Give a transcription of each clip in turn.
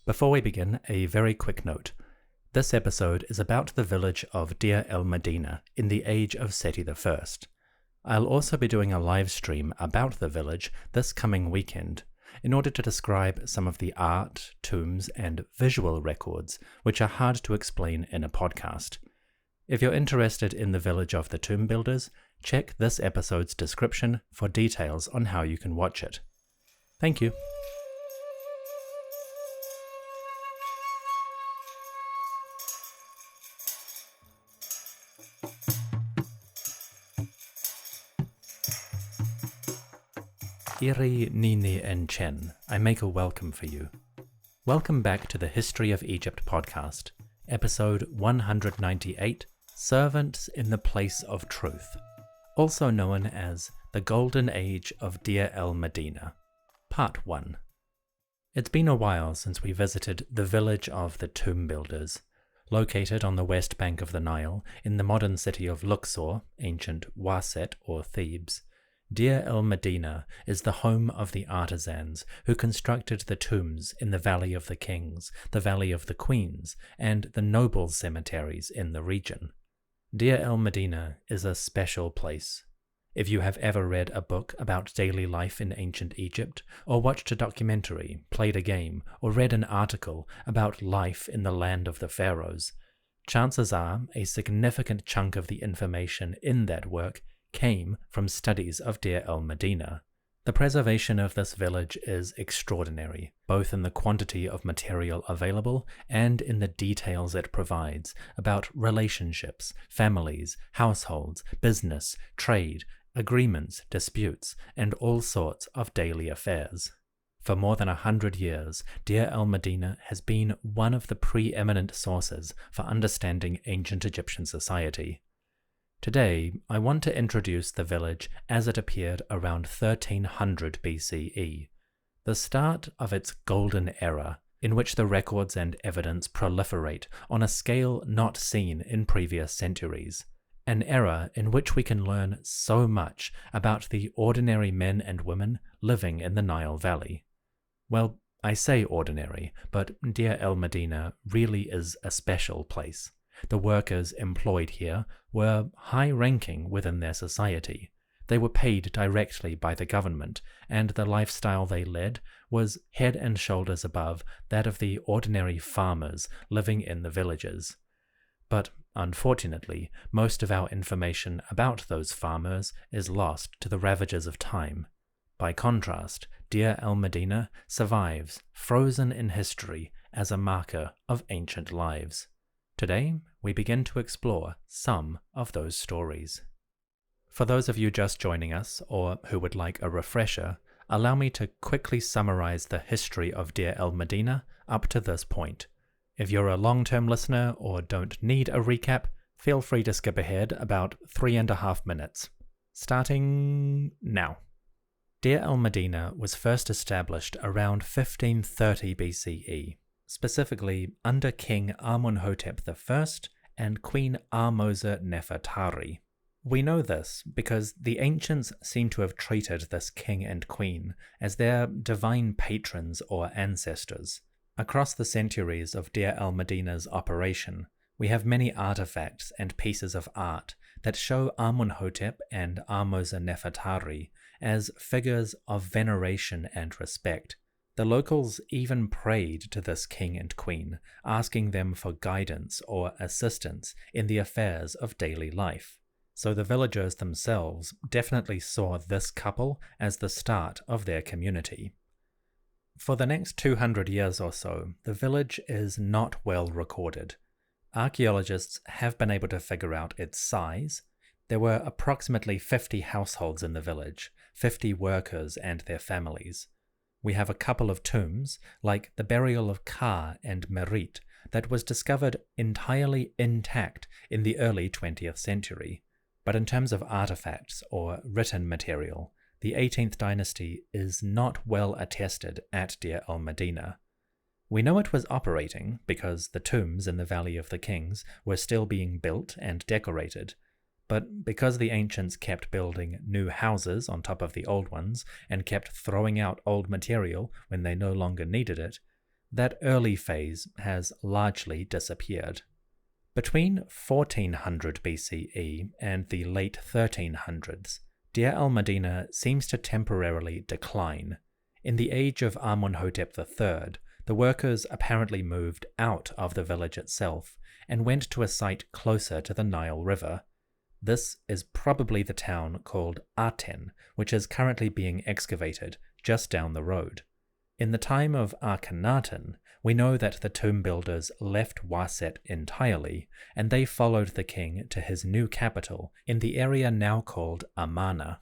Before we begin, a very quick note. This episode is about the village of Deir el Medina in the age of Sety I. I'll also be doing a live stream about the village this coming weekend in order to describe some of the art, tombs, and visual records which are hard to explain in a podcast. If you're interested in the village of the tomb builders, check this episode's description for details on how you can watch it. Thank you. Iri Nini and Chen, I make a welcome for you. Welcome back to the History of Egypt podcast, episode 198, Servants in the Place of Truth, also known as the Golden Age of Deir el Medina, Part 1. It's been a while since we visited the village of the tomb builders, located on the west bank of the Nile in the modern city of Luxor, ancient Waset or Thebes. Deir el Medina is the home of the artisans who constructed the tombs in the Valley of the Kings, the Valley of the Queens, and the noble cemeteries in the region. Deir el Medina is a special place. If you have ever read a book about daily life in ancient Egypt, or watched a documentary, played a game, or read an article about life in the land of the pharaohs, chances are a significant chunk of the information in that work came from studies of Deir el Medina. The preservation of this village is extraordinary, both in the quantity of material available and in the details it provides about relationships, families, households, business, trade, agreements, disputes, and all sorts of daily affairs. For more than 100 years, Deir el Medina has been one of the preeminent sources for understanding ancient Egyptian society. Today, I want to introduce the village as it appeared around 1300 BCE, the start of its golden era, in which the records and evidence proliferate on a scale not seen in previous centuries, an era in which we can learn so much about the ordinary men and women living in the Nile Valley. Well, I say ordinary, but Deir el Medina really is a special place. The workers employed here were high-ranking within their society. They were paid directly by the government, and the lifestyle they led was head and shoulders above that of the ordinary farmers living in the villages. But unfortunately, most of our information about those farmers is lost to the ravages of time. By contrast, Deir el Medina survives, frozen in history, as a marker of ancient lives. Today, we begin to explore some of those stories. For those of you just joining us, or who would like a refresher, allow me to quickly summarize the history of Deir el Medina up to this point. If you're a long-term listener or don't need a recap, feel free to skip ahead about 3.5 minutes. Starting now. Deir el Medina was first established around 1530 BCE. Specifically under King Amenhotep I and Queen Ahmose-Nefertari. We know this because the ancients seem to have treated this king and queen as their divine patrons or ancestors. Across the centuries of Deir el Medina's operation, we have many artifacts and pieces of art that show Amenhotep and Ahmose-Nefertari as figures of veneration and respect. The locals even prayed to this king and queen, asking them for guidance or assistance in the affairs of daily life. So the villagers themselves definitely saw this couple as the start of their community. For the next 200 years or so, the village is not well recorded. Archaeologists have been able to figure out its size. There were approximately 50 households in the village, 50 workers and their families. We have a couple of tombs, like the burial of Ka and Merit, that was discovered entirely intact in the early 20th century. But in terms of artifacts or written material, the 18th dynasty is not well attested at Deir el Medina. We know it was operating because the tombs in the Valley of the Kings were still being built and decorated, but because the ancients kept building new houses on top of the old ones and kept throwing out old material when they no longer needed it, that early phase has largely disappeared. Between 1400 BCE and the late 1300s, Deir el Medina seems to temporarily decline. In the age of Amenhotep III, the workers apparently moved out of the village itself and went to a site closer to the Nile River. This is probably the town called Aten, which is currently being excavated just down the road. In the time of Akhenaten, we know that the tomb builders left Waset entirely, and they followed the king to his new capital in the area now called Amarna.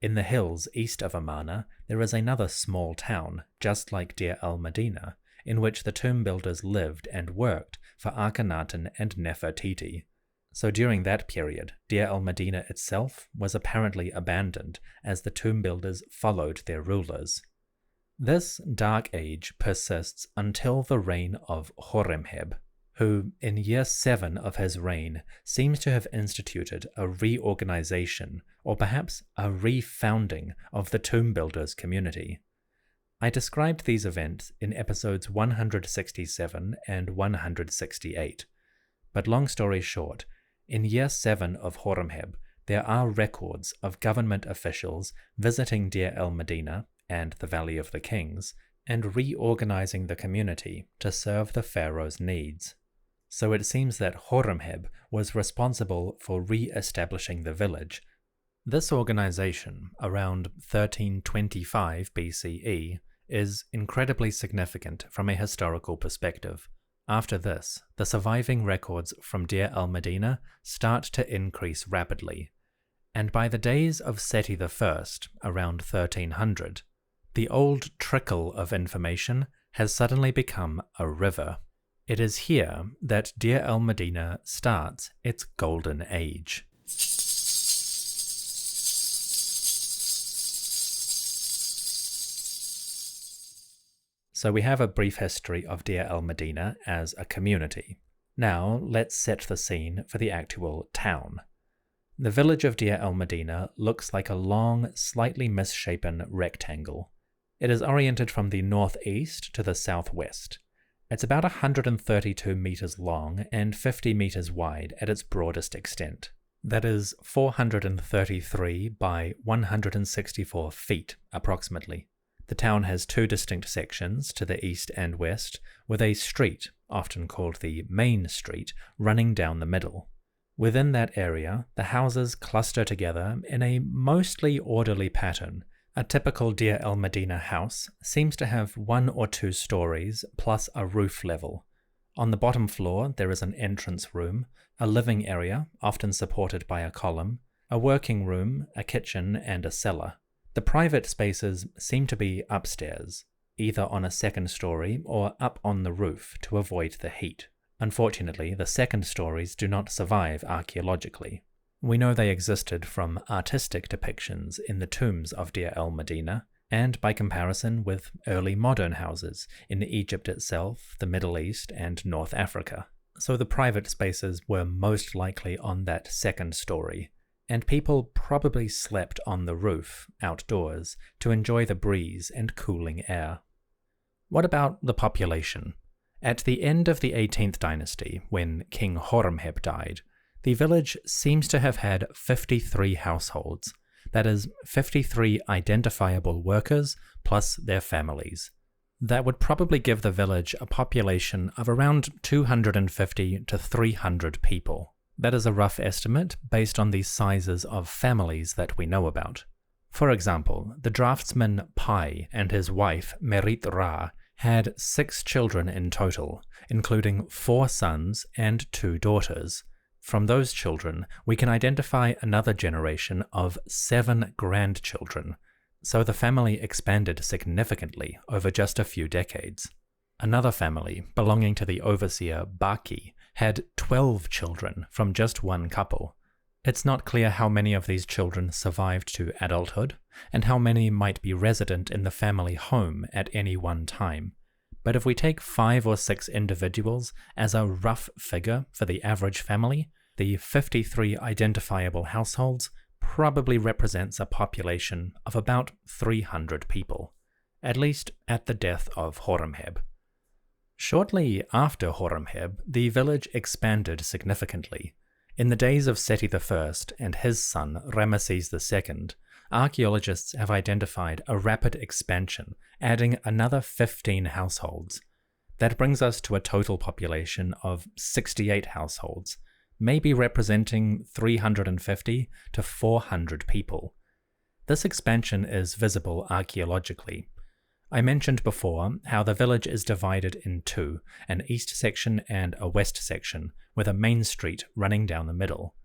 In the hills east of Amarna, there is another small town, just like Deir el Medina, in which the tomb builders lived and worked for Akhenaten and Nefertiti. So during that period, Deir el Medina itself was apparently abandoned as the tomb builders followed their rulers. This dark age persists until the reign of Horemheb, who, in year 7 of his reign, seems to have instituted a reorganization, or perhaps a refounding, of the tomb builders community. I described these events in episodes 167 and 168, but long story short, in year 7 of Horemheb, there are records of government officials visiting Deir el Medina and the Valley of the Kings, and reorganizing the community to serve the pharaoh's needs. So it seems that Horemheb was responsible for re-establishing the village. This organization, around 1325 BCE, is incredibly significant from a historical perspective. After this, the surviving records from Deir el Medina start to increase rapidly, and by the days of Sety I, around 1300, the old trickle of information has suddenly become a river. It is here that Deir el Medina starts its golden age. So we have a brief history of Deir el Medina as a community. Now let's set the scene for the actual town. The village of Deir el Medina looks like a long, slightly misshapen rectangle. It is oriented from the northeast to the southwest. It's about 132 meters long and 50 meters wide at its broadest extent. That is 433 by 164 feet, approximately. The town has two distinct sections to the east and west, with a street, often called the Main Street, running down the middle. Within that area, the houses cluster together in a mostly orderly pattern. A typical Deir el Medina house seems to have 1 or 2 stories plus a roof level. On the bottom floor there is an entrance room, a living area, often supported by a column, a working room, a kitchen, and a cellar. The private spaces seem to be upstairs, either on a second story or up on the roof to avoid the heat. Unfortunately, the second stories do not survive archaeologically. We know they existed from artistic depictions in the tombs of Deir el Medina, and by comparison with early modern houses in Egypt itself, the Middle East, and North Africa. So the private spaces were most likely on that second story, and people probably slept on the roof, outdoors, to enjoy the breeze and cooling air. What about the population? At the end of the 18th dynasty, when King Horemheb died, the village seems to have had 53 households, that is, 53 identifiable workers plus their families. That would probably give the village a population of around 250 to 300 people. That is a rough estimate based on the sizes of families that we know about. For example, the draftsman Pai and his wife Merit Ra had 6 children in total, including 4 sons and 2 daughters. From those children, we can identify another generation of 7 grandchildren, so the family expanded significantly over just a few decades. Another family, belonging to the overseer Baki, had 12 children from just one couple. It's not clear how many of these children survived to adulthood, and how many might be resident in the family home at any one time. But if we take 5 or 6 individuals as a rough figure for the average family, the 53 identifiable households probably represents a population of about 300 people, at least at the death of Horemheb. Shortly after Horemheb, the village expanded significantly. In the days of Sety I and his son Ramesses II, archaeologists have identified a rapid expansion, adding another 15 households. That brings us to a total population of 68 households, maybe representing 350 to 400 people. This expansion is visible archaeologically. I mentioned before how the village is divided in two, an east section and a west section, with a main street running down the middle.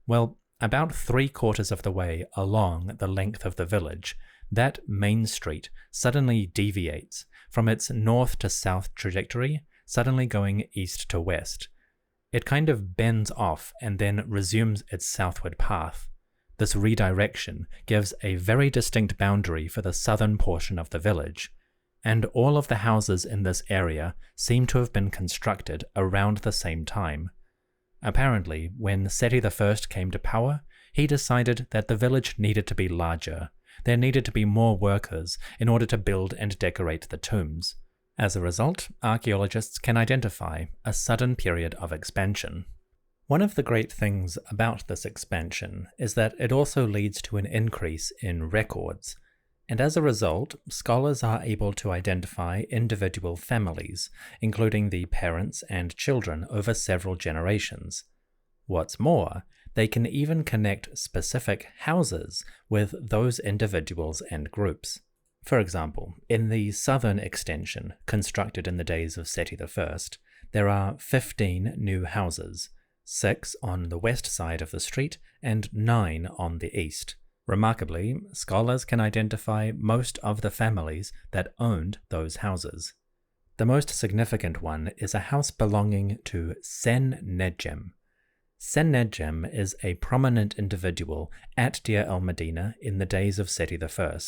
Well, about 3/4 of the way along the length of the village, that main street suddenly deviates from its north to south trajectory, suddenly going east to west. It kind of bends off and then resumes its southward path. This redirection gives a very distinct boundary for the southern portion of the village, and all of the houses in this area seem to have been constructed around the same time. Apparently, when Sety I came to power, he decided that the village needed to be larger. There needed to be more workers in order to build and decorate the tombs. As a result, archaeologists can identify a sudden period of expansion. One of the great things about this expansion is that it also leads to an increase in records, and as a result, scholars are able to identify individual families, including the parents and children over several generations. What's more, they can even connect specific houses with those individuals and groups. For example, in the southern extension, constructed in the days of Sety I, there are 15 new houses, 6 on the west side of the street and 9 on the east. Remarkably, scholars can identify most of the families that owned those houses. The most significant one is a house belonging to Sennedjem. Sennedjem is a prominent individual at Deir el Medina in the days of Sety I.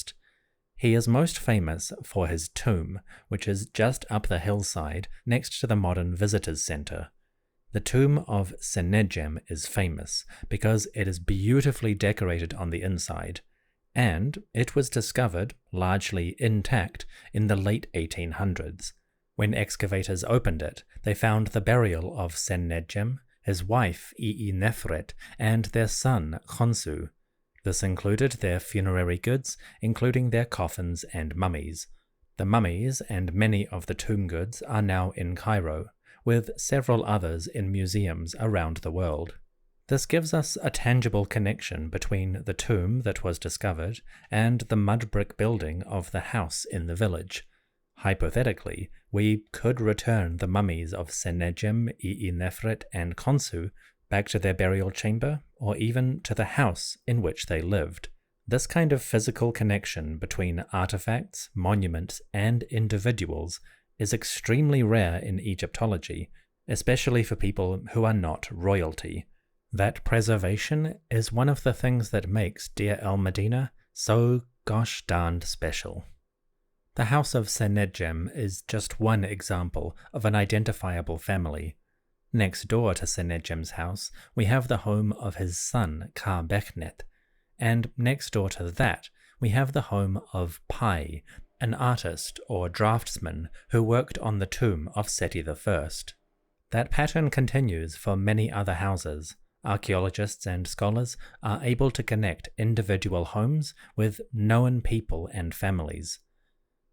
He is most famous for his tomb, which is just up the hillside next to the modern visitors center. The tomb of Sennedjem is famous because it is beautifully decorated on the inside, and it was discovered, largely intact, in the late 1800s. When excavators opened it, they found the burial of Sennedjem, his wife Iy-Nefret, and their son Khonsu. This included their funerary goods, including their coffins and mummies. The mummies and many of the tomb goods are now in Cairo, with several others in museums around the world. This gives us a tangible connection between the tomb that was discovered and the mud brick building of the house in the village. Hypothetically, we could return the mummies of Sennedjem, Iy-Nefret, and Khonsu back to their burial chamber, or even to the house in which they lived. This kind of physical connection between artifacts, monuments, and individuals is extremely rare in Egyptology, especially for people who are not royalty. That preservation is one of the things that makes Deir el Medina so gosh darned special. The house of Sennedjem is just one example of an identifiable family. Next door to Sennedjem's house, we have the home of his son Ka-Beknet, and next door to that, we have the home of Pai, an artist or draftsman who worked on the tomb of Sety I. That pattern continues for many other houses. Archaeologists and scholars are able to connect individual homes with known people and families.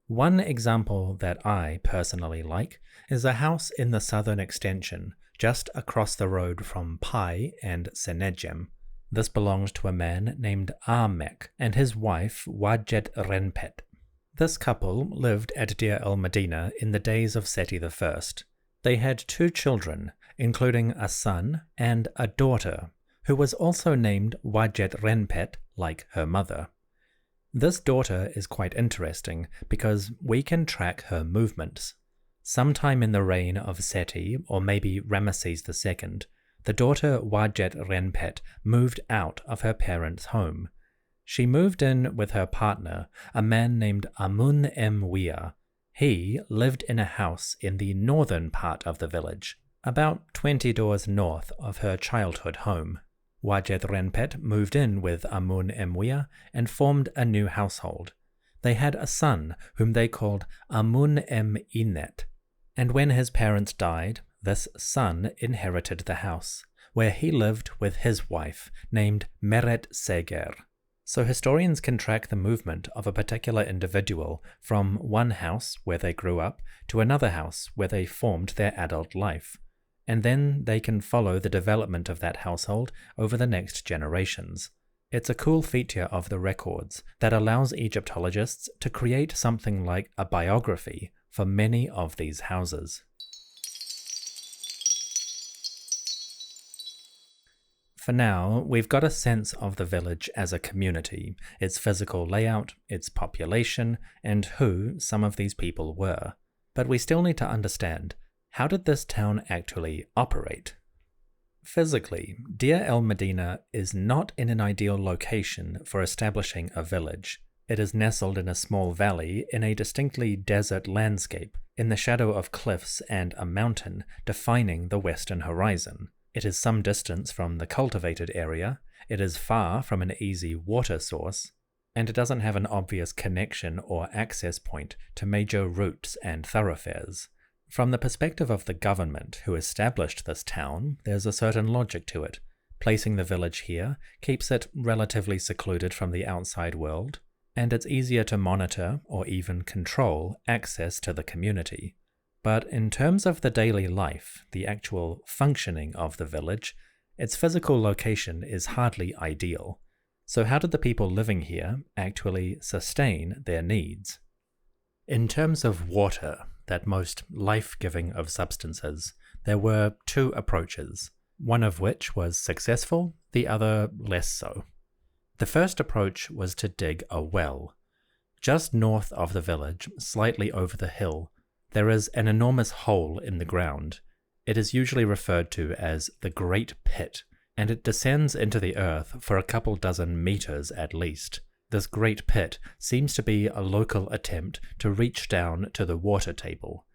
One example that I personally like is a house in the southern extension, just across the road from Pai and Sennedjem. This belonged to a man named Ahmek and his wife Wajet Renpet. This couple lived at Deir el Medina in the days of Sety I. They had 2 children, including a son and a daughter, who was also named Wajet Renpet, like her mother. This daughter is quite interesting because we can track her movements. Sometime in the reign of Sety, or maybe Ramesses II, the daughter Wajet Renpet moved out of her parents' home. She moved in with her partner, a man named Amun-Em-Wia. He lived in a house in the northern part of the village, about 20 doors north of her childhood home. Wajet Renpet moved in with Amun-Em-Wia and formed a new household. They had a son whom they called Amun-Em-Inet, And when his parents died, this son inherited the house, where he lived with his wife, named Meret Seger. So historians can track the movement of a particular individual from one house where they grew up to another house where they formed their adult life, and then they can follow the development of that household over the next generations. It's a cool feature of the records that allows Egyptologists to create something like a biography for many of these houses. For now, we've got a sense of the village as a community, its physical layout, its population, and who some of these people were. But we still need to understand, how did this town actually operate? Physically, Deir el Medina is not in an ideal location for establishing a village. It is nestled in a small valley in a distinctly desert landscape, in the shadow of cliffs and a mountain defining the western horizon. It is some distance from the cultivated area, it is far from an easy water source, and it doesn't have an obvious connection or access point to major routes and thoroughfares. From the perspective of the government who established this town, there's a certain logic to it. Placing the village here keeps it relatively secluded from the outside world, and it's easier to monitor or even control access to the community. But in terms of the daily life, the actual functioning of the village, its physical location is hardly ideal. So how did the people living here actually sustain their needs? In terms of water, that most life-giving of substances, there were two approaches, one of which was successful, the other less so. The first approach was to dig a well. Just north of the village, slightly over the hill, there is an enormous hole in the ground. It is usually referred to as the Great Pit, and it descends into the earth for a couple dozen meters at least. This Great Pit seems to be a local attempt to reach down to the water table.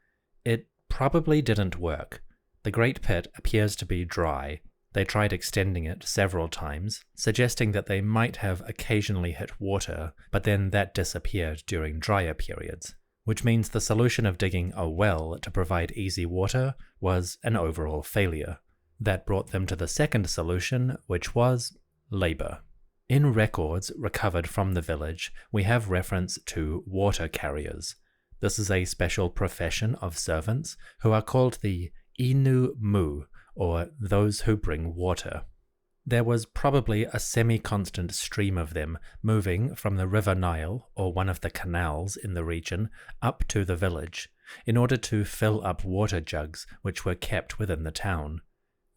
It probably didn't work. The Great Pit appears to be dry. They tried extending it several times, suggesting that they might have occasionally hit water, but then that disappeared during drier periods, which means the solution of digging a well to provide easy water was an overall failure. That brought them to the second solution, which was labor. In records recovered from the village, we have reference to water carriers. This is a special profession of servants who are called the Inu-Mu, or those who bring water. There was probably a semi-constant stream of them moving from the River Nile, or one of the canals in the region, up to the village, in order to fill up water jugs which were kept within the town.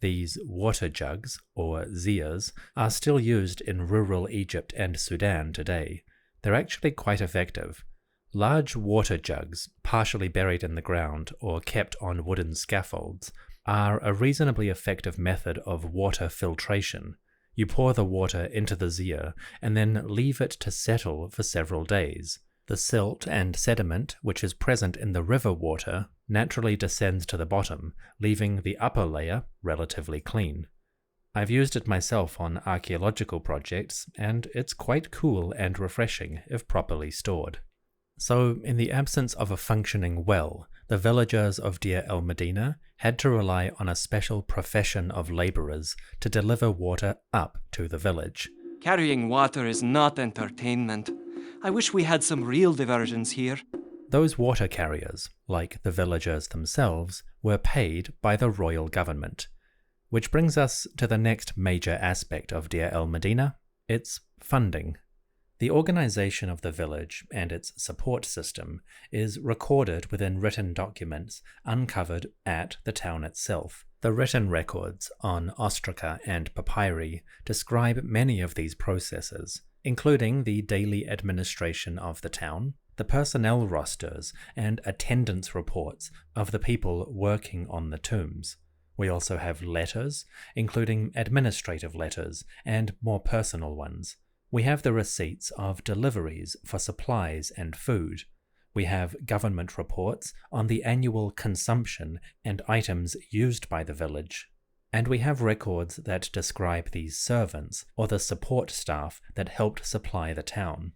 These water jugs, or zias, are still used in rural Egypt and Sudan today. They're actually quite effective. Large water jugs, partially buried in the ground or kept on wooden scaffolds, are a reasonably effective method of water filtration. You pour the water into the zia and then leave it to settle for several days. The silt and sediment which is present in the river water naturally descends to the bottom, leaving the upper layer relatively clean. I've used it myself on archaeological projects, and it's quite cool and refreshing if properly stored. So, in the absence of a functioning well, the villagers of Deir el Medina had to rely on a special profession of laborers to deliver water up to the village. Carrying water is not entertainment. I wish we had some real diversions here. Those water carriers, like the villagers themselves, were paid by the royal government. Which brings us to the next major aspect of Deir el Medina, its funding. The organization of the village and its support system is recorded within written documents uncovered at the town itself. The written records on ostraca and papyri describe many of these processes, including the daily administration of the town, the personnel rosters and attendance reports of the people working on the tombs. We also have letters, including administrative letters and more personal ones. We have the receipts of deliveries for supplies and food. We have government reports on the annual consumption and items used by the village. And we have records that describe the servants or the support staff that helped supply the town.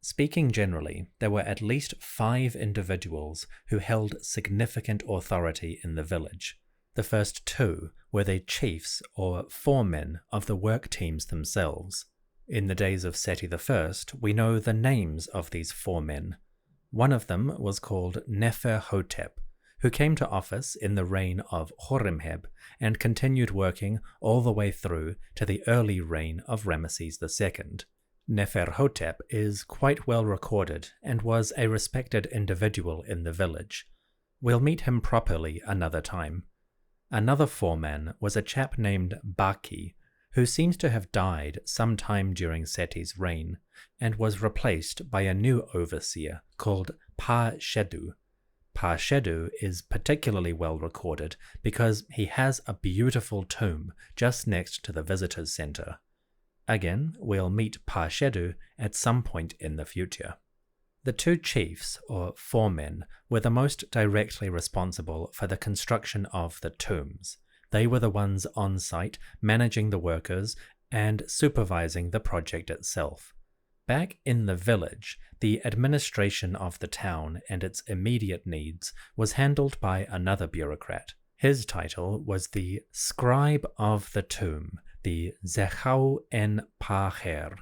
Speaking generally, there were at least 5 individuals who held significant authority in the village. The first 2 were the chiefs or foremen of the work teams themselves. In the days of Sety I, we know the names of these foremen. One of them was called Nefer-Hotep, who came to office in the reign of Horemheb and continued working all the way through to the early reign of Ramesses II. Nefer-Hotep is quite well recorded and was a respected individual in the village. We'll meet him properly another time. Another foreman was a chap named Baki, who seems to have died sometime during Sety's reign, and was replaced by a new overseer called Pa-Shedu. Pa-Shedu is particularly well recorded because he has a beautiful tomb just next to the visitors center. Again, we'll meet Pa-Shedu at some point in the future. The 2 chiefs, or foremen, were the most directly responsible for the construction of the tombs. They were the ones on site managing the workers and supervising the project itself. Back in the village, the administration of the town and its immediate needs was handled by another bureaucrat. His title was the Scribe of the Tomb, the Zechau en Pacher.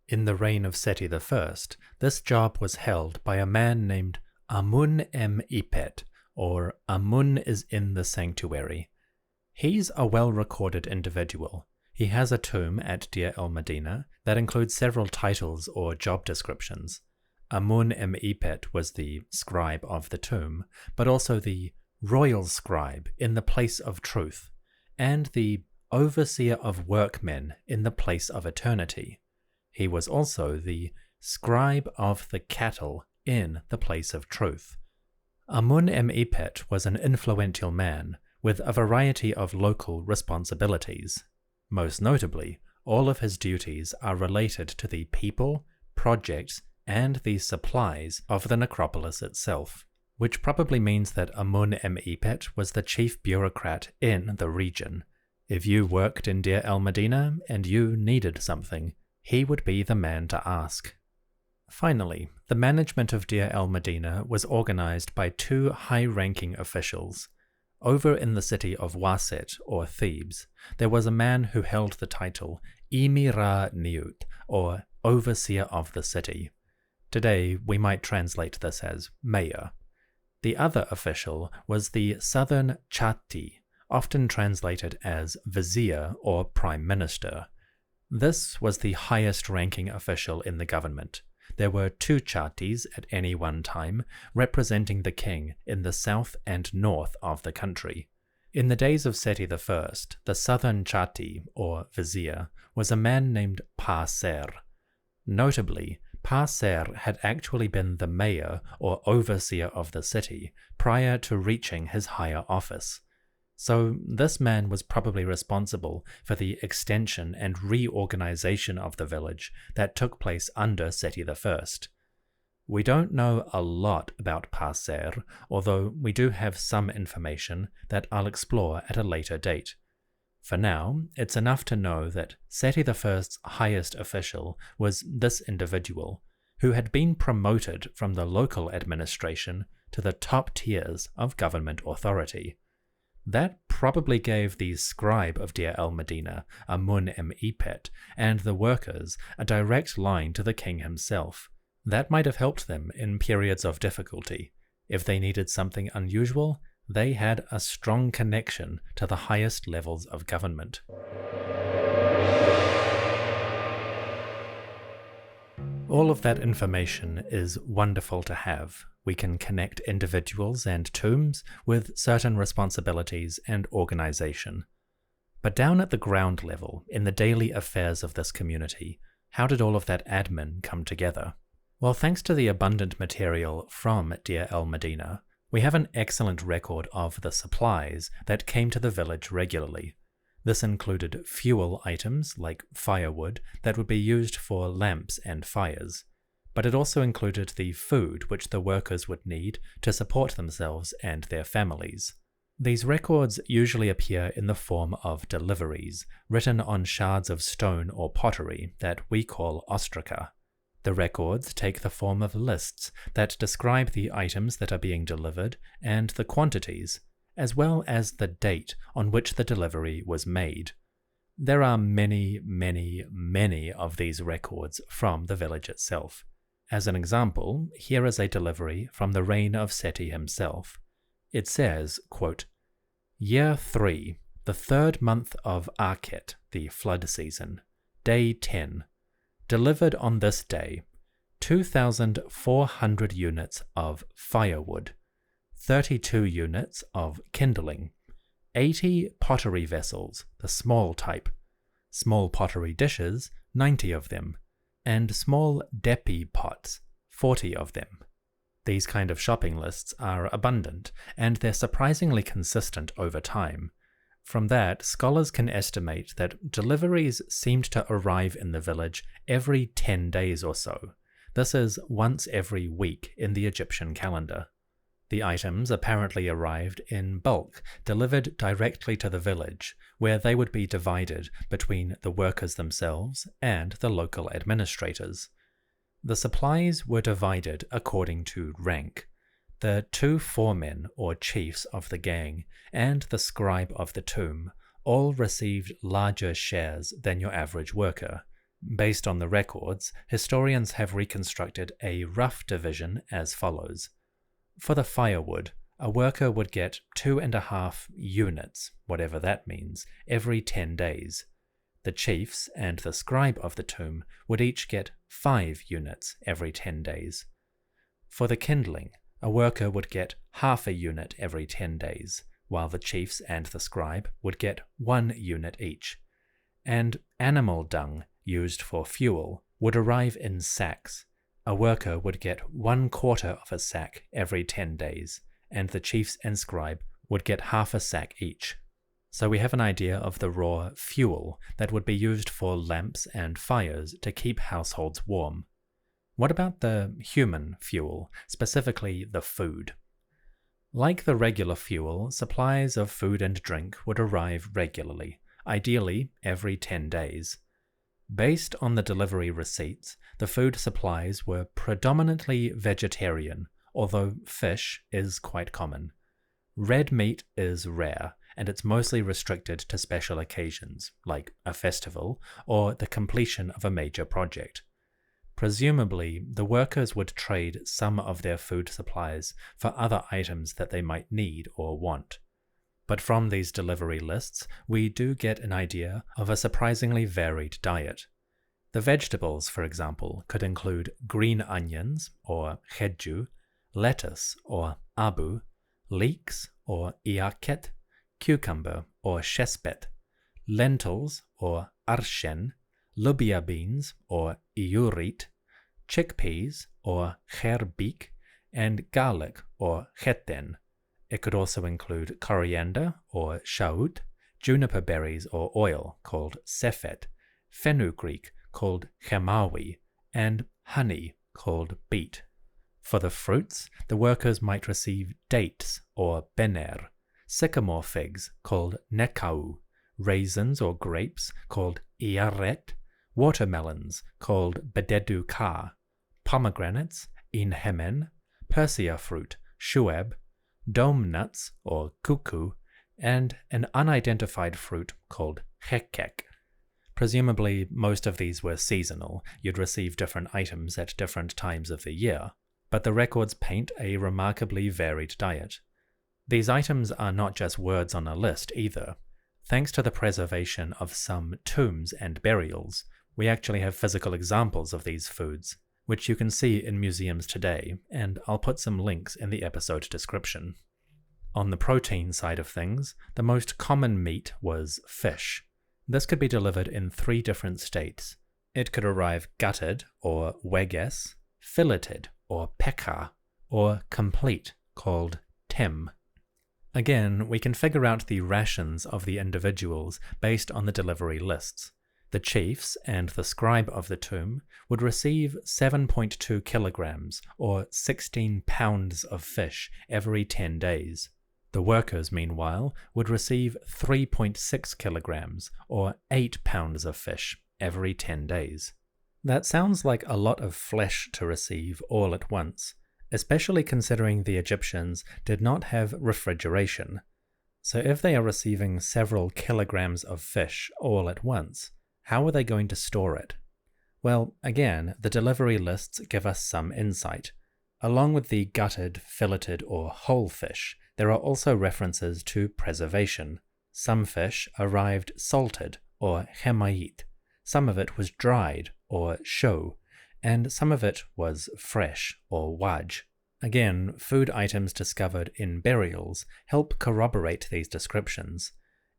In the reign of Sety I, this job was held by a man named Amun-Em-Ipet, or Amun is in the sanctuary. He's a well-recorded individual. He has a tomb at Deir el Medina that includes several titles or job descriptions. Amun-Em-Ipet was the scribe of the tomb, but also the royal scribe in the place of truth, and the overseer of workmen in the place of eternity. He was also the scribe of the cattle in the place of truth. Amun-Em-Ipet was an influential man with a variety of local responsibilities. Most notably, all of his duties are related to the people, projects, and the supplies of the necropolis itself, which probably means that Amun-Em-Ipet was the chief bureaucrat in the region. If you worked in Deir el Medina and you needed something, he would be the man to ask. Finally, the management of Deir el Medina was organized by 2 high-ranking officials. Over in the city of Waset, or Thebes, there was a man who held the title Imira-Niut, or Overseer of the City. Today, we might translate this as Mayor. The other official was the Southern Chatti, often translated as Vizier or Prime Minister. This was the highest-ranking official in the government. There were 2 Chattis at any one time, representing the king in the south and north of the country. In the days of Sety I, the southern Chatti, or vizier, was a man named Pa-Ser. Notably, Pa-Ser had actually been the mayor or overseer of the city prior to reaching his higher office. So this man was probably responsible for the extension and reorganization of the village that took place under Sety I. We don't know a lot about Pa-Ser, although we do have some information that I'll explore at a later date. For now, it's enough to know that Sety I's highest official was this individual, who had been promoted from the local administration to the top tiers of government authority. That probably gave the scribe of Deir el Medina, Amun-Em-Ipet, and the workers a direct line to the king himself. That might have helped them in periods of difficulty. If they needed something unusual, they had a strong connection to the highest levels of government. All of that information is wonderful to have. We can connect individuals and tombs with certain responsibilities and organization. But down at the ground level, in the daily affairs of this community, how did all of that admin come together? Well, thanks to the abundant material from Deir el Medina, we have an excellent record of the supplies that came to the village regularly. This included fuel items like firewood that would be used for lamps and fires, but it also included the food which the workers would need to support themselves and their families. These records usually appear in the form of deliveries, written on shards of stone or pottery that we call ostraca. The records take the form of lists that describe the items that are being delivered and the quantities, as well as the date on which the delivery was made. There are many, many, many of these records from the village itself. As an example, here is a delivery from the reign of Sety himself. It says, quote, Year 3, the 3rd month of Arket, the flood season, day 10. Delivered on this day, 2,400 units of firewood, 32 units of kindling, 80 pottery vessels, the small type, small pottery dishes, 90 of them, and small depi pots, 40 of them. These kind of shopping lists are abundant, and they're surprisingly consistent over time. From that, scholars can estimate that deliveries seemed to arrive in the village every 10 days or so. This is once every week in the Egyptian calendar. The items apparently arrived in bulk, delivered directly to the village, where they would be divided between the workers themselves and the local administrators. The supplies were divided according to rank. The 2 foremen or chiefs of the gang and the scribe of the tomb all received larger shares than your average worker. Based on the records, historians have reconstructed a rough division as follows. For the firewood, a worker would get 2.5 units, whatever that means, every 10 days. The chiefs and the scribe of the tomb would each get 5 units every 10 days. For the kindling, a worker would get half a unit every 10 days, while the chiefs and the scribe would get 1 unit each. And animal dung used for fuel would arrive in sacks. A worker would get 1/4 of a sack every 10 days, and the chiefs and scribe would get half a sack each. So we have an idea of the raw fuel that would be used for lamps and fires to keep households warm. What about the human fuel, specifically the food? Like the regular fuel, supplies of food and drink would arrive regularly, ideally every 10 days. Based on the delivery receipts, the food supplies were predominantly vegetarian, although fish is quite common. Red meat is rare, and it's mostly restricted to special occasions, like a festival or the completion of a major project. Presumably, the workers would trade some of their food supplies for other items that they might need or want. But from these delivery lists, we do get an idea of a surprisingly varied diet. The vegetables, for example, could include green onions, or hedju, lettuce, or abu, leeks, or iaket, cucumber, or shespet, lentils, or arshen, lubia beans, or iurit, chickpeas, or gerbik, and garlic, or cheten. It could also include coriander, or shaut, juniper berries or oil, called sefet, fenugreek, called chemawi, and honey, called beet. For the fruits, the workers might receive dates, or bener, sycamore figs, called nekau, raisins or grapes, called Iy-Nefret, watermelons, called bededu ka, pomegranates, inhemen, Persia fruit, shueb, dome nuts, or cuckoo, and an unidentified fruit called hekek. Presumably, most of these were seasonal. You'd receive different items at different times of the year, but the records paint a remarkably varied diet. These items are not just words on a list either. Thanks to the preservation of some tombs and burials, we actually have physical examples of these foods, which you can see in museums today, and I'll put some links in the episode description. On the protein side of things, the most common meat was fish. This could be delivered in 3 different states. It could arrive gutted, or weges, filleted, or peka, or complete, called tem. Again, we can figure out the rations of the individuals based on the delivery lists. The chiefs and the scribe of the tomb would receive 7.2 kilograms, or 16 pounds of fish every 10 days. The workers, meanwhile, would receive 3.6 kilograms, or 8 pounds of fish every 10 days. That sounds like a lot of flesh to receive all at once, especially considering the Egyptians did not have refrigeration. So if they are receiving several kilograms of fish all at once, how are they going to store it? Well, again, the delivery lists give us some insight. Along with the gutted, filleted, or whole fish, there are also references to preservation. Some fish arrived salted, or chemayit. Some of it was dried, or sho, and some of it was fresh, or waj. Again, food items discovered in burials help corroborate these descriptions.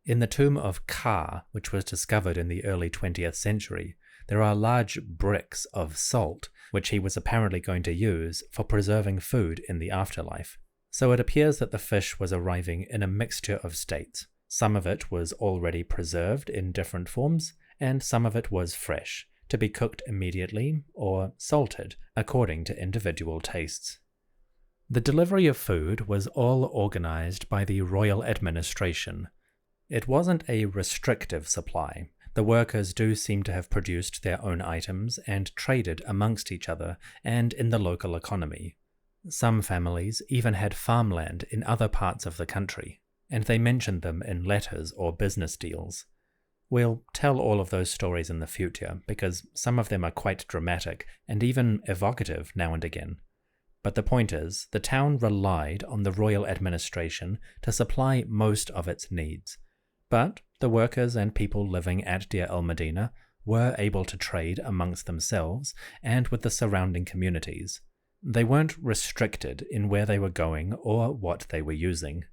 In the tomb of Ka, which was discovered in the early 20th century, there are large bricks of salt, which he was apparently going to use for preserving food in the afterlife. So it appears that the fish was arriving in a mixture of states. Some of it was already preserved in different forms, and some of it was fresh, to be cooked immediately or salted, according to individual tastes. The delivery of food was all organized by the royal administration. It wasn't a restrictive supply. The workers do seem to have produced their own items and traded amongst each other and in the local economy. Some families even had farmland in other parts of the country, and they mentioned them in letters or business deals. We'll tell all of those stories in the future because some of them are quite dramatic and even evocative now and again. But the point is, the town relied on the royal administration to supply most of its needs. But the workers and people living at Deir el Medina were able to trade amongst themselves and with the surrounding communities. They weren't restricted in where they were going or what they were using.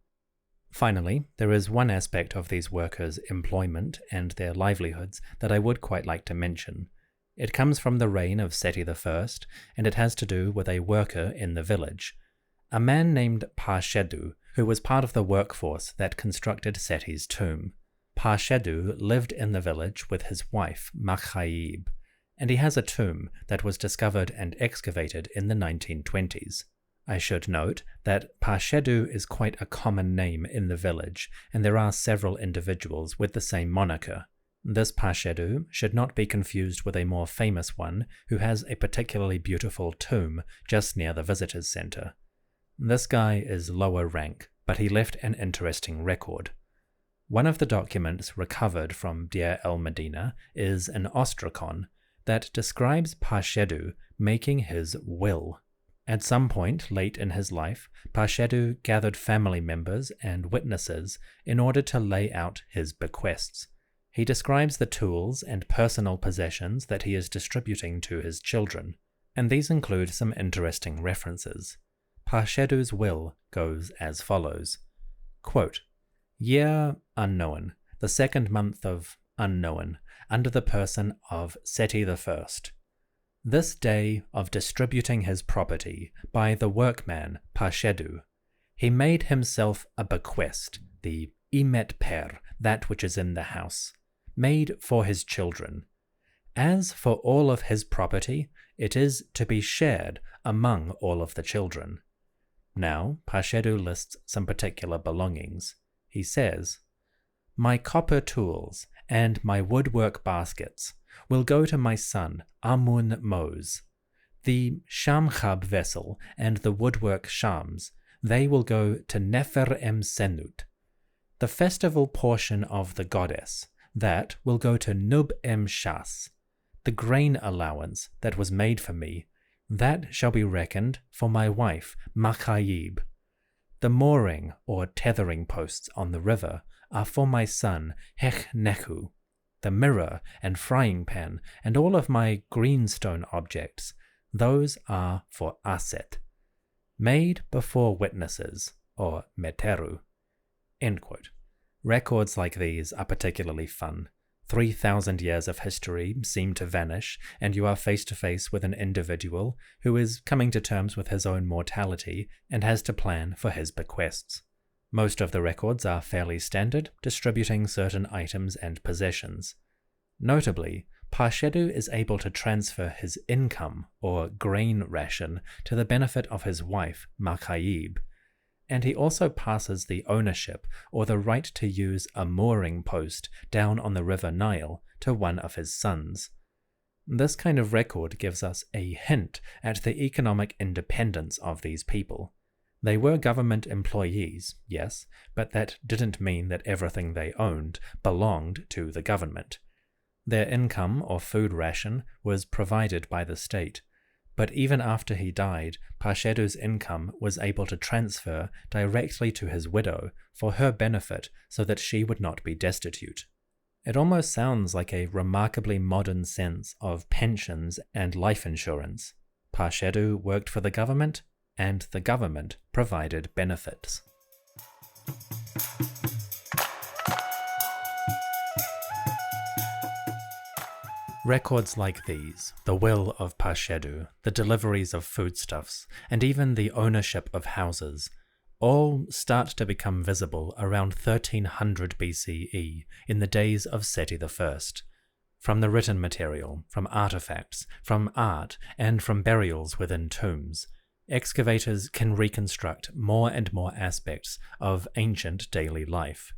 Finally, there is one aspect of these workers' employment and their livelihoods that I would quite like to mention. It comes from the reign of Sety I, and it has to do with a worker in the village. A man named Parshedu, who was part of the workforce that constructed Sety's tomb. Parshedu lived in the village with his wife, Makhayib, and he has a tomb that was discovered and excavated in the 1920s. I should note that Parshedu is quite a common name in the village, and there are several individuals with the same moniker. This Parshedu should not be confused with a more famous one who has a particularly beautiful tomb just near the visitors center. This guy is lower rank, but he left an interesting record. One of the documents recovered from Deir el Medina is an ostracon that describes Parshedu making his will. At some point late in his life, Parshedu gathered family members and witnesses in order to lay out his bequests. He describes the tools and personal possessions that he is distributing to his children, and these include some interesting references. Parshedu's will goes as follows. Quote, "Year unknown, the second month of unknown, under the person of Sety I. This day of distributing his property by the workman Parshedu, he made himself a bequest, the Iy-Nefret, that which is in the house, made for his children. As for all of his property, it is to be shared among all of the children." Now, Parshedu lists some particular belongings. He says, "My copper tools and my woodwork baskets will go to my son Amun Mose. The Shamchab vessel and the woodwork shams, they will go to Nefer-em-Senut. The festival portion of the goddess, that will go to Nub-em-Shas. The grain allowance that was made for me, that shall be reckoned for my wife Makhayib. The mooring or tethering posts on the river are for my son Iy-Nefret. The mirror and frying pan and all of my greenstone objects, those are for Aset, made before witnesses, or Meteru." End quote. Records like these are particularly fun. 3,000 years of history seem to vanish, and you are face to face with an individual who is coming to terms with his own mortality and has to plan for his bequests. Most of the records are fairly standard, distributing certain items and possessions. Notably, Parshedu is able to transfer his income, or grain ration, to the benefit of his wife, Makhayib, and he also passes the ownership or the right to use a mooring post down on the river Nile to one of his sons. This kind of record gives us a hint at the economic independence of these people. They were government employees, yes, but that didn't mean that everything they owned belonged to the government. Their income or food ration was provided by the state, but even after he died, Pashedu's income was able to transfer directly to his widow for her benefit so that she would not be destitute. It almost sounds like a remarkably modern sense of pensions and life insurance. Pashedu worked for the government, and the government provided benefits. Records like these, the will of Pashedu, the deliveries of foodstuffs, and even the ownership of houses, all start to become visible around 1300 BCE in the days of Sety I. From the written material, from artifacts, from art, and from burials within tombs, excavators can reconstruct more and more aspects of ancient daily life.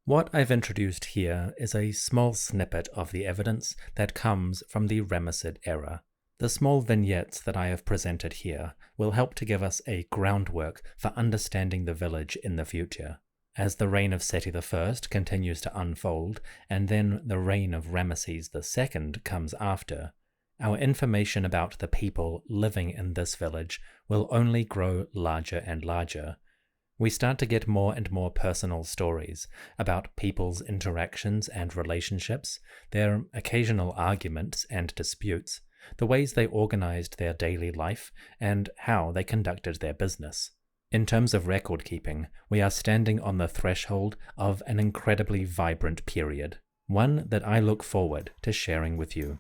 What I've introduced here is a small snippet of the evidence that comes from the Ramessid era. The small vignettes that I have presented here will help to give us a groundwork for understanding the village in the future. As the reign of Sety I continues to unfold, and then the reign of Ramesses II comes after, our information about the people living in this village will only grow larger and larger. We start to get more and more personal stories about people's interactions and relationships, their occasional arguments and disputes, the ways they organized their daily life, and how they conducted their business. In terms of record keeping, we are standing on the threshold of an incredibly vibrant period, one that I look forward to sharing with you.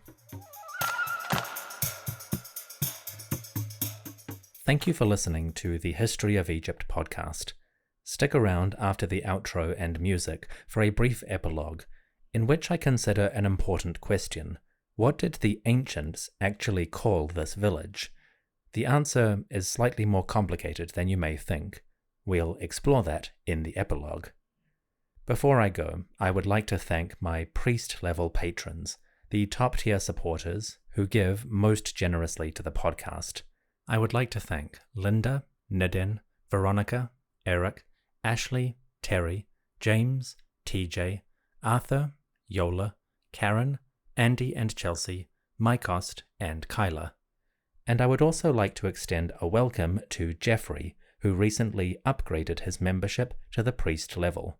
Thank you for listening to the History of Egypt podcast. Stick around after the outro and music for a brief epilogue, in which I consider an important question. What did the ancients actually call this village? The answer is slightly more complicated than you may think. We'll explore that in the epilogue. Before I go, I would like to thank my priest-level patrons, the top-tier supporters who give most generously to the podcast. I would like to thank Linda, Nidin, Veronica, Eric, Ashley, Terry, James, TJ, Arthur, Yola, Karen, Andy and Chelsea, Mycost, and Kyla. And I would also like to extend a welcome to Jeffrey, who recently upgraded his membership to the priest level.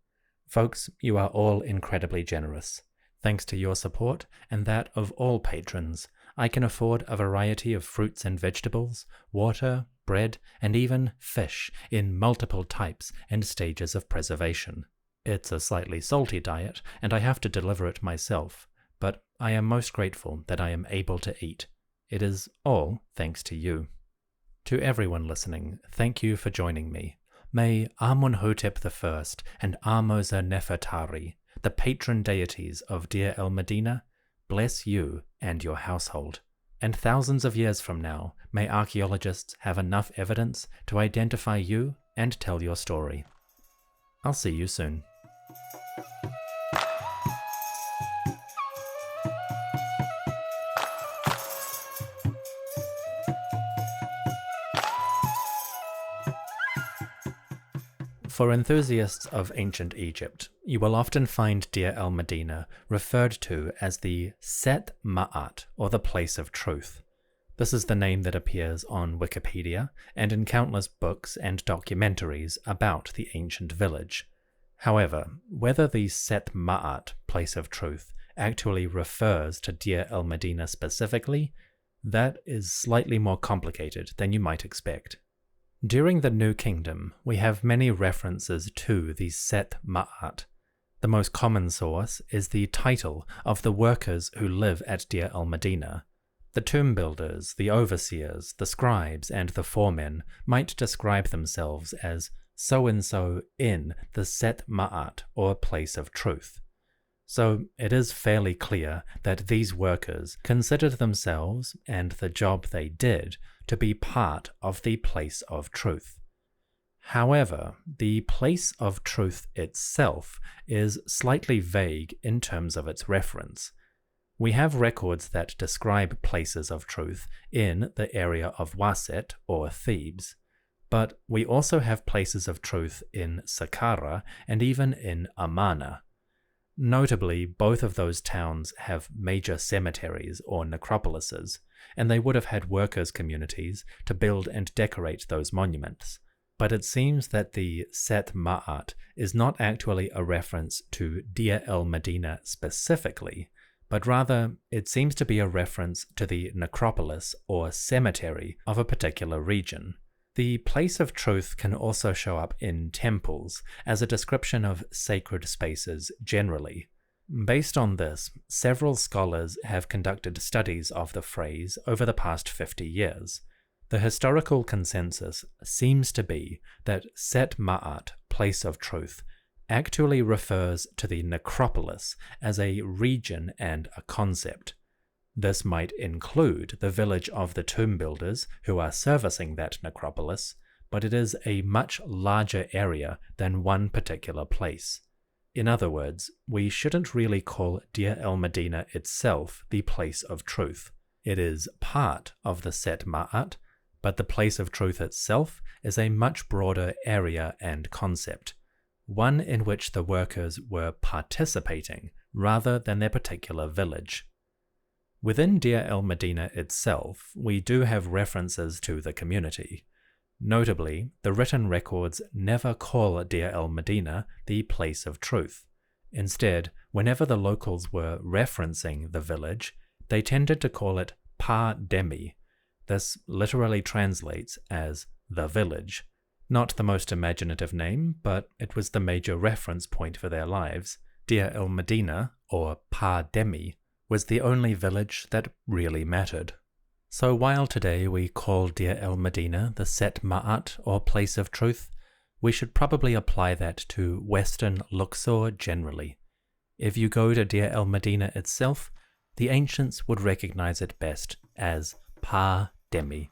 Folks, you are all incredibly generous. Thanks to your support and that of all patrons, I can afford a variety of fruits and vegetables, water, bread, and even fish in multiple types and stages of preservation. It's a slightly salty diet, and I have to deliver it myself, but I am most grateful that I am able to eat. It is all thanks to you. To everyone listening, thank you for joining me. May Amunhotep I and Amo-Nefertari, the patron deities of Deir el Medina, bless you and your household. And thousands of years from now, may archaeologists have enough evidence to identify you and tell your story. I'll see you soon. For enthusiasts of ancient Egypt, you will often find Deir el Medina referred to as the Set Ma'at, or the Place of Truth. This is the name that appears on Wikipedia and in countless books and documentaries about the ancient village. However, whether the Set Ma'at, Place of Truth, actually refers to Deir el Medina specifically, that is slightly more complicated than you might expect. During the New Kingdom, we have many references to the Set Ma'at. The most common source is the title of the workers who live at Deir el Medina. The tomb builders, the overseers, the scribes, and the foremen might describe themselves as so-and-so in the Set Ma'at, or Place of Truth. So it is fairly clear that these workers considered themselves and the job they did to be part of the Place of Truth. However, the Place of Truth itself is slightly vague in terms of its reference. We have records that describe places of truth in the area of Waset or Thebes, but we also have places of truth in Saqqara and even in Amarna. Notably, both of those towns have major cemeteries or necropolises, and they would have had workers' communities to build and decorate those monuments. But it seems that the Set Ma'at is not actually a reference to Deir el Medina specifically, but rather it seems to be a reference to the necropolis or cemetery of a particular region. The place of truth can also show up in temples as a description of sacred spaces generally. Based on this, several scholars have conducted studies of the phrase over the past 50 years. The historical consensus seems to be that Set Ma'at, place of truth, actually refers to the necropolis as a region and a concept. This might include the village of the tomb builders who are servicing that necropolis, but it is a much larger area than one particular place. In other words, we shouldn't really call Deir el Medina itself the place of truth. It is part of the Set Ma'at, but the place of truth itself is a much broader area and concept, one in which the workers were participating rather than their particular village. Within Deir el Medina itself, we do have references to the community. Notably, the written records never call Deir el Medina the place of truth. Instead, whenever the locals were referencing the village, they tended to call it Pa Demi. This literally translates as the village. Not the most imaginative name, but it was the major reference point for their lives. Deir el Medina, or Pa Demi, was the only village that really mattered. So while today we call Deir el Medina the Set Ma'at or place of truth, we should probably apply that to Western Luxor generally. If you go to Deir el Medina itself, the ancients would recognize it best as Pa Demi.